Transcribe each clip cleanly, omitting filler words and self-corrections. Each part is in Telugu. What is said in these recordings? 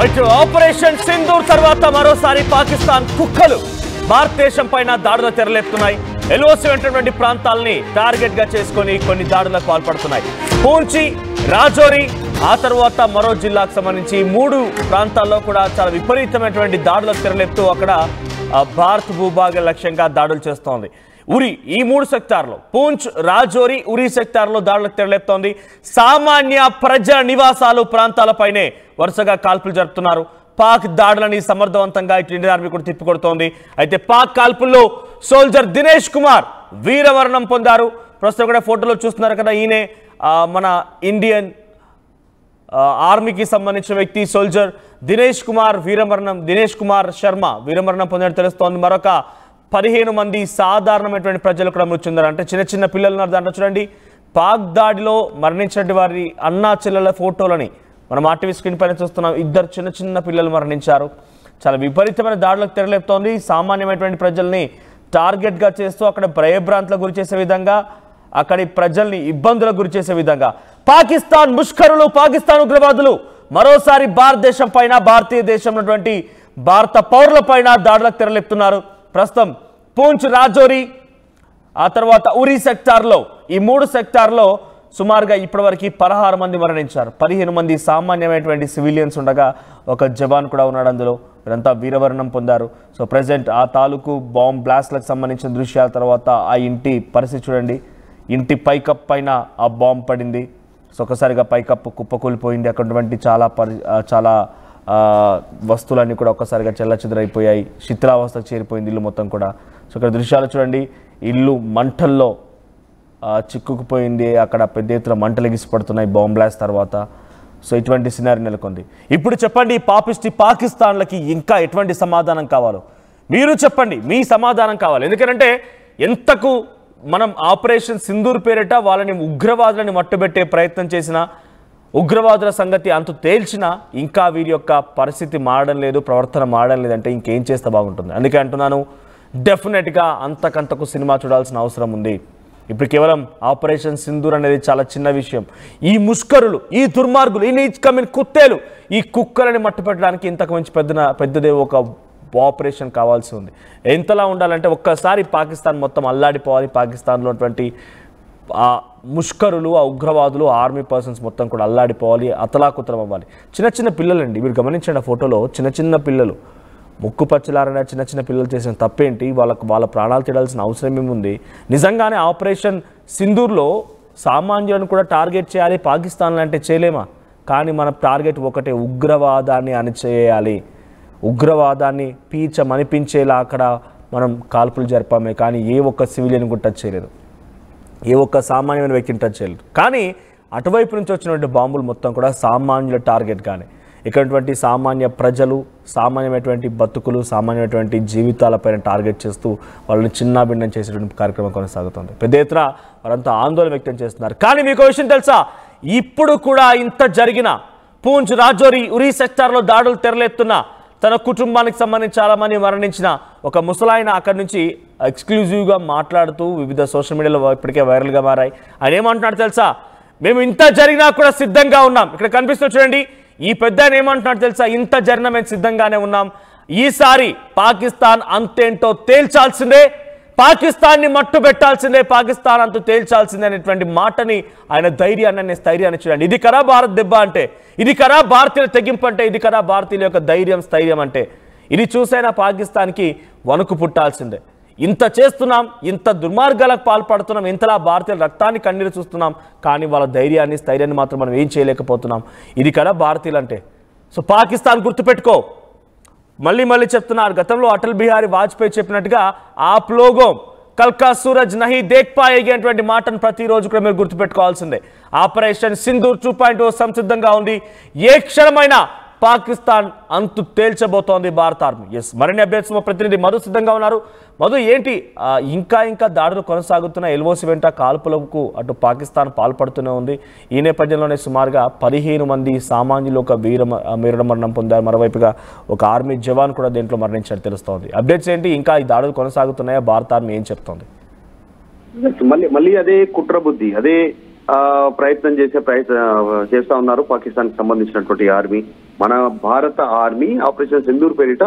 ఆపరేషన్ సింధూర్ తర్వాత మరోసారి పాకిస్తాన్ కుక్కలు భారతదేశం పైన దాడులు తెరలేపుతున్నాయి. ఎల్ఓసి వెంటటువంటి ప్రాంతాలని టార్గెట్ గా చేసుకొని కొన్ని దాడులకు పాల్పడుతున్నాయి. పూంచి, రాజౌరి, ఆ తర్వాత మరో జిల్లాకు సంబంధించి 3 ప్రాంతాల్లో కూడా చాలా విపరీతమైనటువంటి దాడులకు తెరలేపుతూ అక్కడ భారత్ భూభాగ లక్ష్యంగా దాడులు చేస్తోంది. ఉరి ఈ 3 సెక్టార్లో పూంచ్, రాజౌరి, ఉరి సెక్టార్లో దాడులకు తెరలేపుతోంది. సామాన్య ప్రజా నివాసాలు ప్రాంతాలపైనే వరుసగా కాల్పులు జరుపుతున్నారు. పాక్ దాడులని సమర్థవంతంగా ఇటు ఇండియన్ ఆర్మీ కూడా తిప్పికొడుతోంది. అయితే పాక్ కాల్పుల్లో సోల్జర్ దినేష్ కుమార్ వీరమరణం పొందారు. ప్రస్తుతం కూడా ఫోటోలో చూస్తున్నారు కదా, ఈయనే మన ఇండియన్ ఆర్మీకి సంబంధించిన వ్యక్తి సోల్జర్ దినేష్ కుమార్ శర్మ వీరమరణం పొందినట్టు తెలుస్తోంది. మరొక 15 మంది సాధారణమైనటువంటి ప్రజలు కూడా మృతి చెందారు. అంటే చిన్న చిన్న పిల్లలు ఉన్నారు. దాంట్లో చూడండి, పాక్ దాడిలో మరణించిన వారి అన్నా చెల్లెల ఫోటోలని మనం ఆర్టీవీ స్క్రీన్ పైన చూస్తున్నాం. 2 చిన్న చిన్న పిల్లలు మరణించారు. చాలా విపరీతమైన దాడులకు తెరలేపుతోంది. సామాన్యమైనటువంటి ప్రజల్ని టార్గెట్గా చేస్తూ అక్కడ భయభ్రాంతులకు గురి చేసే విధంగా, అక్కడి ప్రజల్ని ఇబ్బందులకు గురి చేసే విధంగా పాకిస్తాన్ ముష్కరులు, పాకిస్తాన్ ఉగ్రవాదులు మరోసారి భారతదేశం పైన, భారతీయ దేశం ఉన్నటువంటి భారత పౌరుల పైన దాడులకు తెరలేపుతున్నారు. ప్రస్తుతం పూంచ్, రాజౌరి, ఆ తర్వాత ఉరి సెక్టార్లో, ఈ 3 సెక్టార్లో సుమారుగా ఇప్పటివరకు 16 మంది మరణించారు. 15 మంది సామాన్యమైనటువంటి సివిలియన్స్ ఉండగా ఒక జవాన్ కూడా ఉన్నాడు అందులో. వీరంతా వీరమరణం పొందారు. సో ప్రజెంట్ ఆ తాలూకు బాంబ్ బ్లాస్ట్లకు సంబంధించిన దృశ్యాల తర్వాత ఆ ఇంటి పరిస్థితి చూడండి. ఇంటి పైకప్ పైన ఆ బాంబ్ పడింది. సో ఒకసారిగా పైకప్పు కుప్పకూలిపోయింది. అక్కడటువంటి చాలా వస్తువులన్నీ కూడా ఒక్కసారిగా చెల్లచెదరైపోయాయి. శిథిలావస్థకు చేరిపోయింది ఇల్లు మొత్తం కూడా. సో ఇక్కడ దృశ్యాలు చూడండి, ఇల్లు మంటల్లో చిక్కుకుపోయింది. అక్కడ పెద్ద ఎత్తున మంటలు ఎగిసిపడుతున్నాయి బాంబ్ బ్లాస్ట్ తర్వాత. సో ఇటువంటి సినారీ నెలకొంది. ఇప్పుడు చెప్పండి, పాపిస్టి పాకిస్తాన్లకి ఇంకా ఎటువంటి సమాధానం కావాలో మీరు చెప్పండి. మీ సమాధానం కావాలి. ఎందుకంటే ఎంతకు మనం ఆపరేషన్ సింధూర్ పేరిట వాళ్ళని ఉగ్రవాదులని మట్టుబెట్టే ప్రయత్నం చేసినా, ఉగ్రవాదుల సంగతి అంతు తేల్చినా ఇంకా వీరి యొక్క పరిస్థితి మారడం లేదు, ప్రవర్తన మారడం లేదంటే ఇంకేం చేస్తే బాగుంటుంది. అందుకే అంటున్నాను, డెఫినెట్గా అంతకంతకు సినిమా చూడాల్సిన అవసరం ఉంది. ఇప్పుడు కేవలం ఆపరేషన్ సింధూర్ అనేది చాలా చిన్న విషయం. ఈ ముష్కరులు, ఈ దుర్మార్గులు, ఈ నీచ్ కమిన్ కుత్తేలు, ఈ కుక్కలని మట్టుపెట్టడానికి ఇంతకు మించి పెద్దదే ఒక ఆపరేషన్ కావాల్సి ఉంది. ఎంతలా ఉండాలంటే ఒక్కసారి పాకిస్తాన్ మొత్తం అల్లాడిపోవాలి. పాకిస్తాన్లో ఉన్నటువంటి ఆ ముష్కరులు, ఆ ఉగ్రవాదులు, ఆర్మీ పర్సన్స్ మొత్తం కూడా అల్లాడిపోవాలి, అతలాకుతలం అవ్వాలి. చిన్న చిన్న పిల్లలండి, మీరు గమనించండి ఆ ఫోటోలో, చిన్న చిన్న పిల్లలు, ముక్కు పచ్చలారనే చిన్న చిన్న పిల్లలు చేసిన తప్పేంటి? వాళ్ళ ప్రాణాలు తీయాల్సిన అవసరం ఏముంది? నిజంగానే ఆపరేషన్ సింధూర్లో సామాన్యులను కూడా టార్గెట్ చేయాలి. పాకిస్తాన్లో అంటే చేయలేమా? కానీ మన టార్గెట్ ఒకటే, ఉగ్రవాదాన్ని అణిచేయాలి. ఉగ్రవాదాన్ని పీచమనిపించేలా అక్కడ మనం కాల్పులు జరిపామే. కానీ ఏ ఒక్క సివిలియన్ కూడా టచ్ చేయలేదు, ఏ ఒక్క సామాన్యమైన వ్యక్తిని టచ్ చేయలేదు. కానీ అటువైపు నుంచి వచ్చినటువంటి బాంబులు మొత్తం కూడా సామాన్యుల టార్గెట్. కానీ ఇక్కడటువంటి సామాన్య ప్రజలు, సామాన్యమైనటువంటి బతుకులు, సామాన్యమైనటువంటి జీవితాలపైన టార్గెట్ చేస్తూ వాళ్ళని చిన్నాభిన్నం చేసేటువంటి కార్యక్రమం కొనసాగుతుంది. పెద్ద ఎత్తున వారంతా ఆందోళన వ్యక్తం చేస్తున్నారు. కానీ మీకు విషయం తెలుసా, ఇప్పుడు కూడా ఇంత జరిగిన పూంచ్, రాజౌరి, ఉరి సెక్టార్లో దాడులు తెరలేపుతున్న, తన కుటుంబానికి సంబంధించి చాలామంది మరణించిన ఒక ముసలాయన అక్కడి నుంచి ఎక్స్క్లూజివ్గా మాట్లాడుతూ వివిధ సోషల్ మీడియాలో ఇప్పటికే వైరల్గా మారాయి. ఆయన ఏమంటున్నాడు తెలుసా, మేము ఇంత జరిగినా కూడా సిద్ధంగా ఉన్నాం. ఇక్కడ కనిపిస్తుంది చూడండి, ఈ పెద్ద ఆయన ఏమంటున్నాడు తెలుసా, ఇంత జరిగినా మేము సిద్ధంగానే ఉన్నాం. ఈసారి పాకిస్తాన్ అంతేంటో తేల్చాల్సిందే, పాకిస్తాన్ని మట్టు పెట్టాల్సిందే, పాకిస్తాన్ అంతు తేల్చాల్సిందే అనేటువంటి మాటని, ఆయన ధైర్యాన్ని, స్థైర్యాన్ని చూడండి. ఇది కరా భారత్ దెబ్బ అంటే, ఇది కరా భారతీయుల తెగింపు అంటే, ఇది కరా భారతీయుల యొక్క ధైర్యం, స్థైర్యం అంటే. ఇది చూసైనా పాకిస్తాన్కి వణుకు పుట్టాల్సిందే. ఇంత చేస్తున్నాం, ఇంత దుర్మార్గాలకు పాల్పడుతున్నాం, ఇంతలా భారతీయుల రక్తాన్ని కన్నీరు చూస్తున్నాం, కానీ వాళ్ళ ధైర్యాన్ని, స్థైర్యాన్ని మాత్రం మనం ఏం చేయలేకపోతున్నాం. ఇది కదా భారతీయులు అంటే. సో పాకిస్తాన్ గుర్తుపెట్టుకో. మళ్ళీ చెప్తున్నారు, గతంలో అటల్ బిహారీ వాజ్పేయి చెప్పినట్టుగా ఆప్ లోగో కల్కా సూరజ్ నహీ దేఖ్ పాయేగి అటువంటి మాటను ప్రతిరోజు కూడా మీరు గుర్తుపెట్టుకోవాల్సిందే. ఆపరేషన్ సింధూర్ 2.0 సంసిద్ధంగా ఉంది. ఏ క్షణమైనా పాకిస్తాన్ అంతు తేల్చబోతోంది భారత ఆర్మీ. ఎస్, మరిన్ని అప్డేట్స్ మా ప్రతినిధి మధు సిద్ధంగా ఉన్నారు. మధు, ఏంటి ఇంకా దాడులు కొనసాగుతున్న ఎల్ఓసి వెంట కాల్పులకు అటు పాకిస్తాన్ పాల్పడుతూనే ఉంది. ఈ నేపథ్యంలోనే సుమారుగా 15 మంది సామాన్యులు ఒక వీరమరణం పొందారు. మరోవైపుగా ఒక ఆర్మీ జవాన్ కూడా దీంట్లో మరణించినట్టు తెలుస్తోంది. అప్డేట్స్ ఏంటి? ఇంకా ఈ దాడులు కొనసాగుతున్నాయా? భారత ఆర్మీ ఏం చెప్తోంది? మళ్ళీ అదే కుట్ర బుద్ధి, అదే ప్రయత్నం చేస్తా ఉన్నారు పాకిస్తాన్ కి సంబంధించినటువంటి ఆర్మీ. మన భారత ఆర్మీ ఆపరేషన్ సింధూర్ పేరిట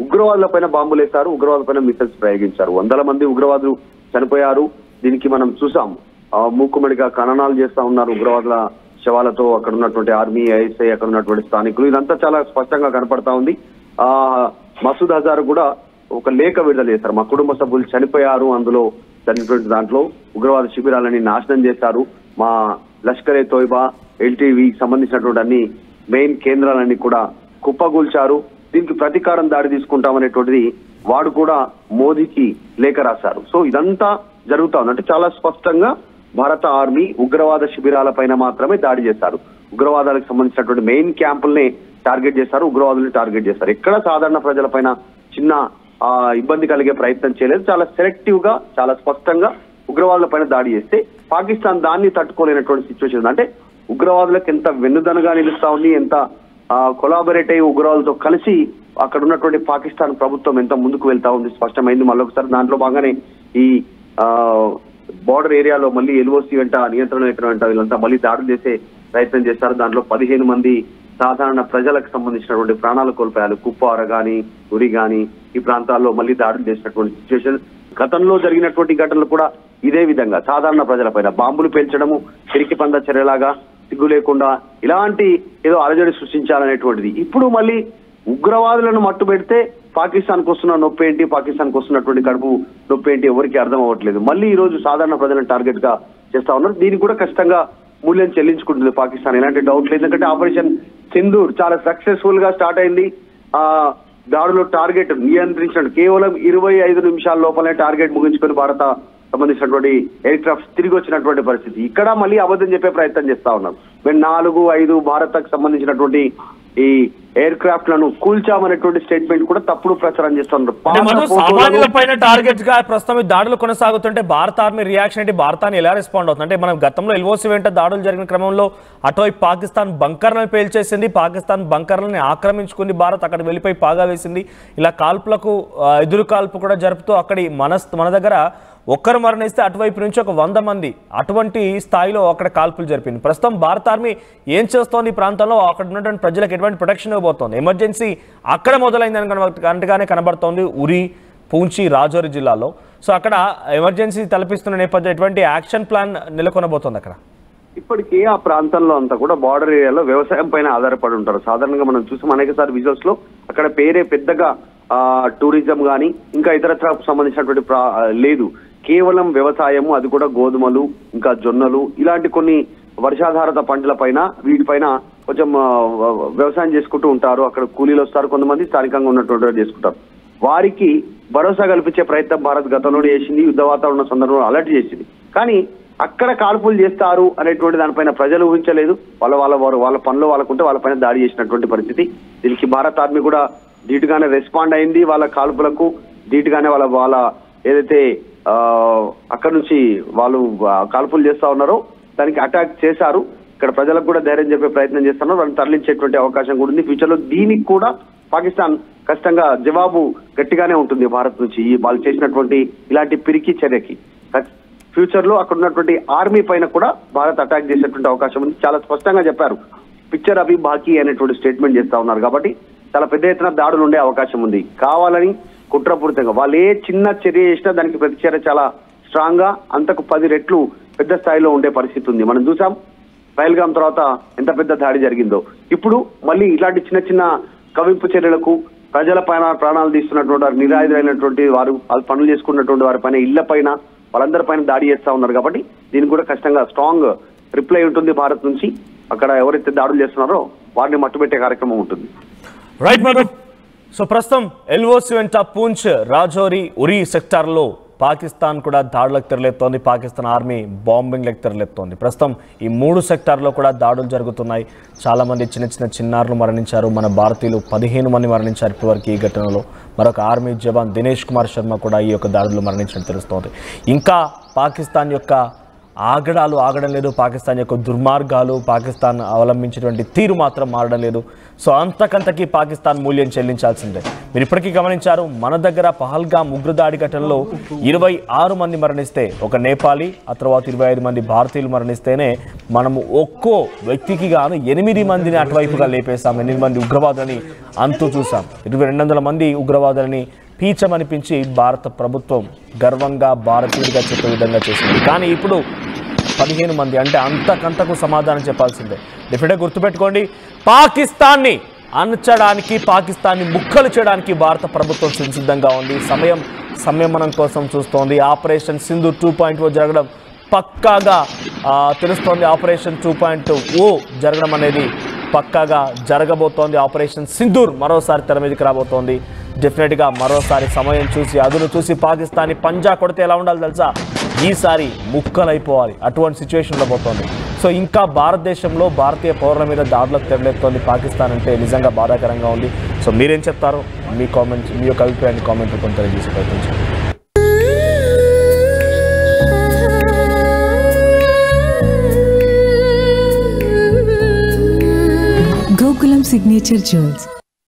ఉగ్రవాదులపైన బాంబులు వేశారు, ఉగ్రవాదులపైన మిసైల్స్ ప్రయోగించారు. 100 మంది ఉగ్రవాదులు చనిపోయారు. దీనికి మనం చూసాం, మూకుమ్మడిగా ఖననాలు చేస్తా ఉన్నారు ఉగ్రవాదుల శవాలతో. అక్కడ ఉన్నటువంటి ఆర్మీ, ఐఎస్ఐ, అక్కడ ఉన్నటువంటి స్థానికులు, ఇదంతా చాలా స్పష్టంగా కనపడతా ఉంది. మసూద్ అజార్ కూడా ఒక లేఖ విడుదల చేశారు. మా కుటుంబ సభ్యులు చనిపోయారు, అందులో చనిపోయిన దాంట్లో ఉగ్రవాద శిబిరాలని నాశనం చేశారు, మా లష్కరే తోయిబా, ఎల్టీవీ సంబంధించినటువంటి అన్ని మెయిన్ కేంద్రాలన్నీ కూడా కుప్పగూల్చారు, దీనికి ప్రతీకారం దాడి తీసుకుంటామనేటువంటిది వాడు కూడా మోదీకి లేఖ రాశారు. సో ఇదంతా జరుగుతా ఉంది. అంటే చాలా స్పష్టంగా భారత ఆర్మీ ఉగ్రవాద శిబిరాలపైన మాత్రమే దాడి చేశారు. ఉగ్రవాదాలకు సంబంధించినటువంటి మెయిన్ క్యాంపుల్ని టార్గెట్ చేశారు, ఉగ్రవాదుల్ని టార్గెట్ చేశారు. ఎక్కడ సాధారణ ప్రజలపైన చిన్న ఇబ్బంది కలిగే ప్రయత్నం చేయలేదు. చాలా సెలెక్టివ్ గా, చాలా స్పష్టంగా ఉగ్రవాదులపైన దాడి చేస్తే పాకిస్తాన్ దాన్ని తట్టుకోలేనటువంటి సిచ్యువేషన్. అంటే ఉగ్రవాదులకు ఎంత వెన్నుదనగా నిలుస్తా ఉంది, ఎంత కొలాబరేట్ అయ్యి ఉగ్రవాదులతో కలిసి అక్కడ ఉన్నటువంటి పాకిస్తాన్ ప్రభుత్వం ఎంత ముందుకు వెళ్తా ఉంది స్పష్టమైంది. మళ్ళొకసారి దాంట్లో భాగంగానే ఈ బార్డర్ ఏరియాలో మళ్ళీ ఎల్ఓసి వెంట, నియంత్రణ వెంట వీళ్ళంతా మళ్ళీ దాడులు చేసే ప్రయత్నం చేస్తారు. దాంట్లో 15 మంది సాధారణ ప్రజలకు సంబంధించినటువంటి ప్రాణాలు కోల్పోయారు. కుప్వార గాని, ఉరి గాని ఈ ప్రాంతాల్లో మళ్ళీ దాడులు చేసినటువంటి సిచ్యువేషన్. గతంలో జరిగినటువంటి ఘటనలు కూడా ఇదే విధంగా సాధారణ ప్రజలపైన బాంబులు పేల్చడము, పిరికి పంద చర్యలాగా సిగ్గు లేకుండా ఇలాంటి ఏదో అలజడి సృష్టించాలనేటువంటిది. ఇప్పుడు మళ్ళీ ఉగ్రవాదులను మట్టు పెడితే పాకిస్తాన్కి వస్తున్న నొప్పి ఏంటి, పాకిస్తాన్కి వస్తున్నటువంటి కడుపు నొప్పి ఏంటి ఎవరికి అర్థం అవ్వట్లేదు. మళ్ళీ ఈ రోజు సాధారణ ప్రజలను టార్గెట్ గా చేస్తా ఉన్నారు. దీనికి కూడా ఖచ్చితంగా మూల్యం చెల్లించుకుంటుంది పాకిస్తాన్, ఎలాంటి డౌట్ లేదు. ఎందుకంటే ఆపరేషన్ సింధూర్ చాలా సక్సెస్ఫుల్ గా స్టార్ట్ అయింది. దాడిలో టార్గెట్ నియంత్రించినట్టు కేవలం 25 నిమిషాల లోపలనే టార్గెట్ ముగించుకొని భారత సంబంధించినటువంటి ఎయిర్ క్రాఫ్ట్ తిరిగి వచ్చినటువంటి పరిస్థితి. ఇక్కడ మళ్ళీ అబద్ధం చెప్పే ప్రయత్నం చేస్తా ఉన్నారు. మేము 4-5 భారత్కు సంబంధించినటువంటి ఈ ఎయిర్ క్రాఫ్ట్ లను కూల్చామనేటువంటి స్టేట్మెంట్ కూడా తప్పుడు ప్రచారం చేస్తున్నారు. సామాన్యులపైన టార్గెట్ గా ప్రస్తుతం దాడులు కొనసాగుతుంటే భారత ఆర్మీ రియాక్షన్ ఏంటి, భారతాన్ని ఎలా రెస్పాండ్ అవుతుంది? అంటే మనం గతంలో ఎల్ఓసి వెంట దాడులు జరిగిన క్రమంలో అటువైపు పాకిస్తాన్ బంకర్లను పేల్చేసింది, పాకిస్తాన్ బంకర్లని ఆక్రమించుకుంది, భారత్ అక్కడ వెళ్ళిపోయి పాగా వేసింది. ఇలా కాల్పులకు ఎదురు కాల్పు కూడా జరుపుతూ అక్కడి మన దగ్గర ఒక్కరు మరణిస్తే అటువైపు నుంచి ఒక 100 మంది అటువంటి స్థాయిలో అక్కడ కాల్పులు జరిపింది. ప్రస్తుతం భారత ఆర్మీ ఏం చేస్తోంది ఈ ప్రాంతంలో, అక్కడ ఉన్నటువంటి ప్రజలకు ఎటువంటి ప్రొటెక్షన్ ఇవ్వబోతోంది? ఎమర్జెన్సీ అక్కడ మొదలైందని గంటగానే కనబడుతోంది ఉరి, పూంచి, రాజౌరి జిల్లాలో. సో అక్కడ ఎమర్జెన్సీ తలపిస్తున్న నేపథ్యంలో ఎటువంటి యాక్షన్ ప్లాన్ నెలకొనబోతోంది అక్కడ? ఇప్పటికీ ఆ ప్రాంతంలో అంతా కూడా బార్డర్ ఏరియాలో వ్యవసాయం పైన ఆధారపడి ఉంటారు. సాధారణంగా మనం చూసాం అనేకసారి విజువల్స్ లో, అక్కడ పేరే పెద్దగా టూరిజం కానీ ఇంకా ఇతరత్ర సంబంధించినటువంటి లేదు, కేవలం వ్యవసాయము, అది కూడా గోధుమలు, ఇంకా జొన్నలు, ఇలాంటి కొన్ని వర్షాధారిత పంటల పైన వీటిపైన కొంచెం వ్యవసాయం చేసుకుంటూ ఉంటారు. అక్కడ కూలీలు వస్తారు, కొంతమంది స్థానికంగా ఉన్నటువంటి చేసుకుంటారు. వారికి భరోసా కల్పించే ప్రయత్నం భారత్ గతంలో చేసింది, యుద్ధ వాతావరణ సందర్భంలో అలర్ట్ చేసింది. కానీ అక్కడ కాల్పులు చేస్తారు అనేటువంటి దానిపైన ప్రజలు ఊహించలేదు. వాళ్ళ పనులు వాళ్ళకుంటే వాళ్ళపైన దాడి చేసినటువంటి పరిస్థితి. దీనికి భారత ఆర్మీ కూడా ధీటుగానే రెస్పాండ్ అయింది. వాళ్ళ కాల్పులకు ధీటుగానే వాళ్ళ ఏదైతే అక్కడ నుంచి వాళ్ళు కాల్పులు చేస్తా ఉన్నారో దానికి అటాక్ చేశారు. ఇక్కడ ప్రజలకు కూడా ధైర్యం చెప్పే ప్రయత్నం చేస్తున్నారు. వాళ్ళని తరలించేటువంటి అవకాశం కూడా ఉంది ఫ్యూచర్ లో. దీనికి కూడా పాకిస్తాన్ ఖచ్చితంగా జవాబు గట్టిగానే ఉంటుంది భారత్ నుంచి, వాళ్ళు చేసినటువంటి ఇలాంటి పిరికి చర్యకి. ఫ్యూచర్ లో అక్కడ ఉన్నటువంటి ఆర్మీ పైన కూడా భారత్ అటాక్ చేసేటువంటి అవకాశం ఉంది. చాలా స్పష్టంగా చెప్పారు, పిక్చర్ అభి బాకీ అనేటువంటి స్టేట్మెంట్ చేస్తా ఉన్నారు. కాబట్టి చాలా పెద్ద ఎత్తున దాడులు ఉండే అవకాశం ఉంది. కావాలని కుట్రపూరితంగా వాళ్ళు ఏ చిన్న చర్య చేసినా దానికి ప్రతిచర్య చాలా స్ట్రాంగ్ గా, అంతకు 10 రెట్లు పెద్ద స్థాయిలో ఉండే పరిస్థితి ఉంది. మనం చూసాం పహల్గాం తర్వాత ఎంత పెద్ద దాడి జరిగిందో. ఇప్పుడు మళ్ళీ ఇలాంటి చిన్న చిన్న కవింపు చర్యలకు ప్రజల పైన ప్రాణాలు తీస్తున్నటువంటి వారు, నిరాయుధులైనటువంటి వారు, వాళ్ళు పనులు చేసుకున్నటువంటి వారి పైన, ఇళ్ల పైన, వాళ్ళందరి పైన దాడి చేస్తా ఉన్నారు. కాబట్టి దీనికి కూడా ఖచ్చితంగా స్ట్రాంగ్ రిప్లై ఉంటుంది భారత్ నుంచి. అక్కడ ఎవరైతే దాడులు చేస్తున్నారో వారిని మట్టుబెట్టే కార్యక్రమం ఉంటుంది. రైట్ మధు. సో ప్రస్తుతం ఎల్ఓసి వెంట పూంచ్, రాజౌరి, ఉరి సెక్టార్లో పాకిస్తాన్ కూడా దాడులకు తెరలేపుతోంది. పాకిస్తాన్ ఆర్మీ బాంబింగ్లకు తెరలేపుతోంది. ప్రస్తుతం ఈ 3 సెక్టార్లో కూడా దాడులు జరుగుతున్నాయి. చాలామంది చిన్నారులు మరణించారు. మన భారతీయులు 15 మంది మరణించారు ఇప్పటివరకు ఈ ఘటనలో. మరొక ఆర్మీ జవాన్ దినేష్ కుమార్ శర్మ కూడా ఈ యొక్క దాడుల్లో మరణించినట్టు తెలుస్తోంది. ఇంకా పాకిస్తాన్ యొక్క ఆగడం లేదు. పాకిస్తాన్ యొక్క దుర్మార్గాలు, పాకిస్తాన్ అవలంబించినటువంటి తీరు మాత్రం మారడం లేదు. సో అంతకంతకీ పాకిస్తాన్ మూల్యం చెల్లించాల్సిందే. మీరు ఇప్పటికీ గమనించారు, మన దగ్గర పహల్గామ్ ఉగ్రదాడి ఘటనలో 26 మంది మరణిస్తే, ఒక నేపాలీ ఆ తర్వాత 25 మంది భారతీయులు మరణిస్తేనే మనము ఒక్కో వ్యక్తికి గాను 8 మందిని అటువైపుగా లేపేశాం. 8 మంది ఉగ్రవాదులని అంతు చూసాం. 200 మంది ఉగ్రవాదులని పీచమనిపించి భారత ప్రభుత్వం గర్వంగా భారతీయుడిగా చెప్పే విధంగా చేసింది. కానీ ఇప్పుడు 15 మంది అంటే అంతకంతకు సమాధానం చెప్పాల్సిందే. డెఫినెట్గా గుర్తుపెట్టుకోండి, పాకిస్తాన్ని అణచడానికి, పాకిస్తాన్ని ముక్కలు చేయడానికి భారత ప్రభుత్వం సిద్ధంగా ఉంది. సంయమనం కోసం చూస్తోంది. ఆపరేషన్ సింధూర్ 2.0 జరగడం పక్కాగా తెలుస్తోంది. ఆపరేషన్ 2.0 జరగడం అనేది పక్కాగా జరగబోతోంది. ఆపరేషన్ సింధూర్ మరోసారి తెర మీదకి రాబోతోంది. డెఫినెట్గా మరోసారి సమయం చూసి, అదును చూసి పాకిస్తాన్ని పంజా కొడితే ఎలా ఉండాలి తెలుసా? ఈసారి ముక్కలైపోవాలి, అటువంటి సిచ్యువేషన్లో పోతోంది. సో ఇంకా భారతదేశంలో భారతీయ పౌరుల మీద దాడులకు తెరలేపుతోంది పాకిస్తాన్ అంటే నిజంగా బాధాకరంగా ఉంది. సో మీరేం చెప్తారో మీ యొక్క అభిప్రాయాన్ని కామెంట్ రూపంలో తెలియజేసే ప్రయత్నించండి. Gokulam Signature Jewels.